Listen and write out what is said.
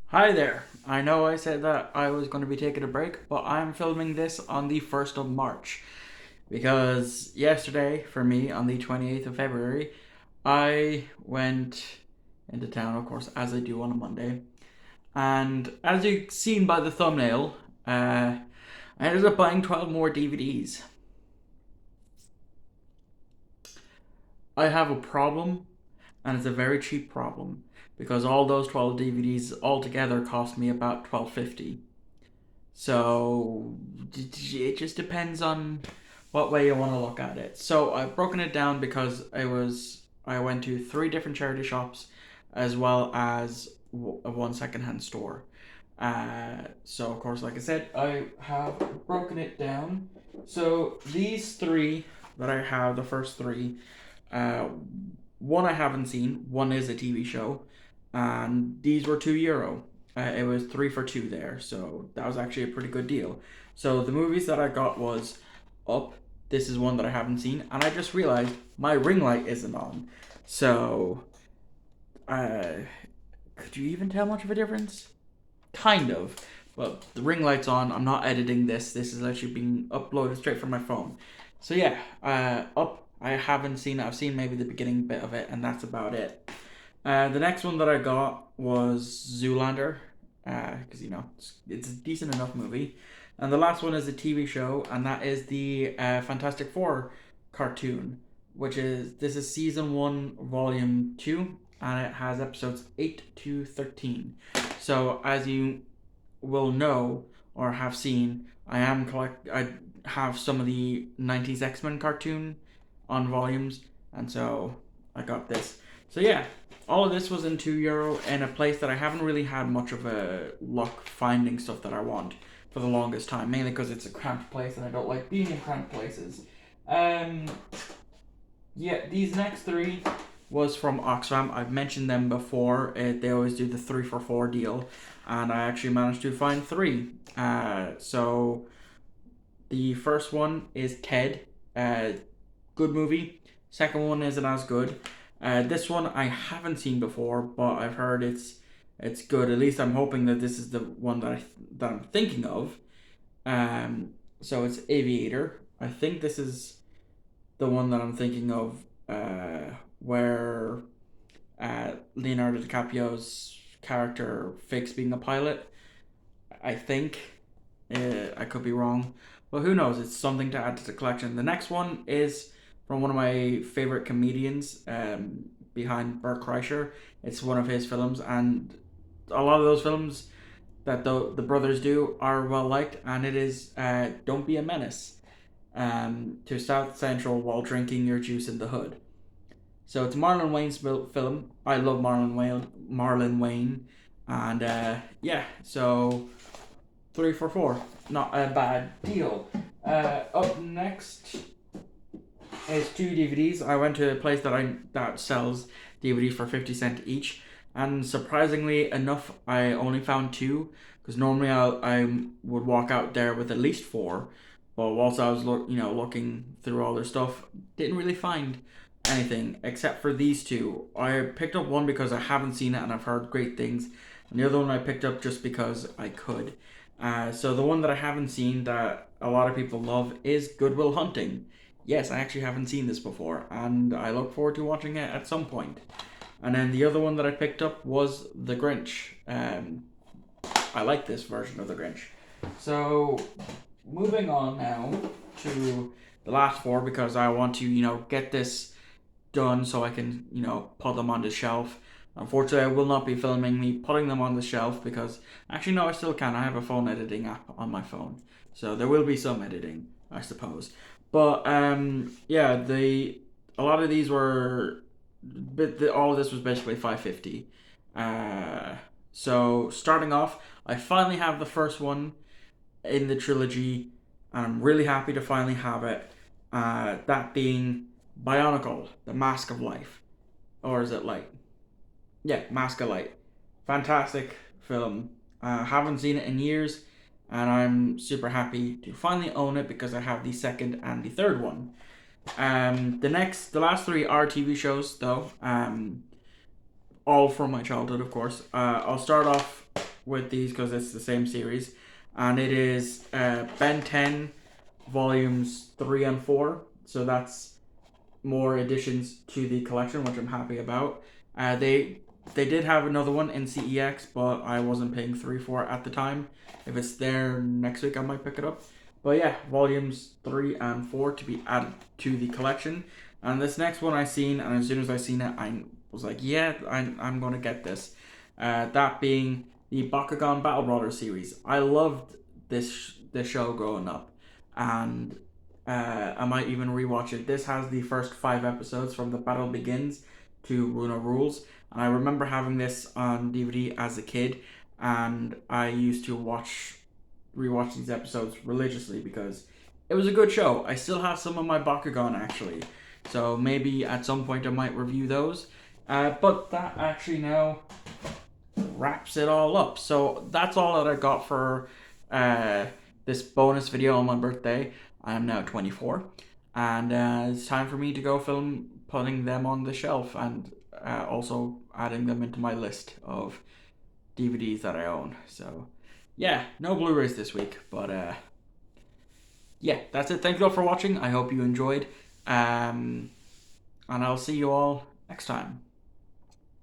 Hi there. I know I said that I was going to be taking a break, but I'm filming this on the 1st of March because yesterday, for me, on the 28th of February, I went into town, of course, as I do on a Monday. And as you've seen by the thumbnail, I ended up buying 12 more DVDs. I have a problem, and it's a very cheap problem because all those 12 DVDs altogether cost me about 12.50. So it just depends on what way you want to look at it. So I've broken it down because I went to three different charity shops as well as one secondhand store. So of course, like I said, I have broken it down. So these three that I have, the first three, uh, one I haven't seen, one is a TV show, and these were €2. It was three for two there, so that was actually a pretty good deal. So the movies that I got was Up. This is one that I haven't seen, and I just realized my ring light isn't on. So, uh, could you even tell much of a difference? Kind of. But the ring light's on. I'm not editing this. This is actually being uploaded straight from my phone. So yeah, Up. I haven't seen it. I've seen maybe the beginning bit of it, and that's about it. The next one that I got was Zoolander, because it's a decent enough movie. And the last one is a TV show, and that is the Fantastic Four cartoon, which is this is season one, volume two, and it has episodes 8 to 13. So as you will know or have seen, I have some of the '90s X-Men cartoon on volumes, and so I got this. So yeah, all of this was in €2 in a place that I haven't really had much of a luck finding stuff that I want for the longest time, mainly because it's a cramped place and I don't like being in cramped places. Um, yeah, these next three was from Oxfam. I've mentioned them before. They always do the 3 for 4 deal, and I actually managed to find three. So the first one is Ted. Good movie. Second one isn't as good. This one I haven't seen before, but I've heard it's good. At least I'm hoping that this is the one that I'm thinking of. So it's Aviator. I think this is the one that I'm thinking of, where Leonardo DiCaprio's character fakes being a pilot. I think. I could be wrong, but who knows? It's something to add to the collection. The next one is from one of my favorite comedians, behind Bert Kreischer. It's one of his films, and a lot of those films that the brothers do are well liked, and it is Don't Be a Menace, to South Central while drinking your juice in the hood. So it's Marlon Wayne's film. I love Marlon Wayne, and yeah, so 3 for 4, not a bad deal. Up next is two DVDs. I went to a place that sells DVDs for 50 cents each, and surprisingly enough, I only found two because normally I would walk out there with at least four. But whilst I was looking through all their stuff, didn't really find anything except for these two. I picked up one because I haven't seen it and I've heard great things, and the other one I picked up just because I could. So the one that I haven't seen that a lot of people love is Good Will Hunting. Yes, I actually haven't seen this before, and I look forward to watching it at some point. And then the other one that I picked up was The Grinch. I like this version of The Grinch. So moving on now to the last four because I want to, get this done so I can, put them on the shelf. Unfortunately, I will not be filming me putting them on the shelf because actually no, I still can. I have a phone editing app on my phone, so there will be some editing, I suppose. But yeah, a lot of these were, all of this was basically 550. So starting off, I finally have the first one in the trilogy, and I'm really happy to finally have it. That being Bionicle, The Mask of Life, or is it Light? Yeah, Mask of Light. Fantastic film. Haven't seen it in years, and I'm super happy to finally own it because I have the second and the third one. The last three are TV shows though. All from my childhood, of course. I'll start off with these because it's the same series, and it is Ben 10 volumes 3 and 4. So that's more additions to the collection, which I'm happy about. They did have another one in CEX, but I wasn't paying 3 for it at the time. If it's there next week, I might pick it up. But yeah, volumes 3 and 4 to be added to the collection. And this next one I seen, and as soon as I seen it, I was like, yeah, I'm gonna get this. That being the Baccagon Battle Brothers series. I loved this show growing up, and I might even rewatch it. This has the first 5 episodes from The Battle Begins to Runa Rules, and I remember having this on DVD as a kid, and I used to rewatch these episodes religiously because it was a good show. I still have some of my Baccagon actually, so maybe at some point I might review those. But that actually now wraps it all up. So that's all that I got for this bonus video on my birthday. I am now 24, and it's time for me to go film putting them on the shelf and also adding them into my list of DVDs that I own. So yeah, no Blu-rays this week, but yeah, that's it. Thank you all for watching. I hope you enjoyed, and I'll see you all next time.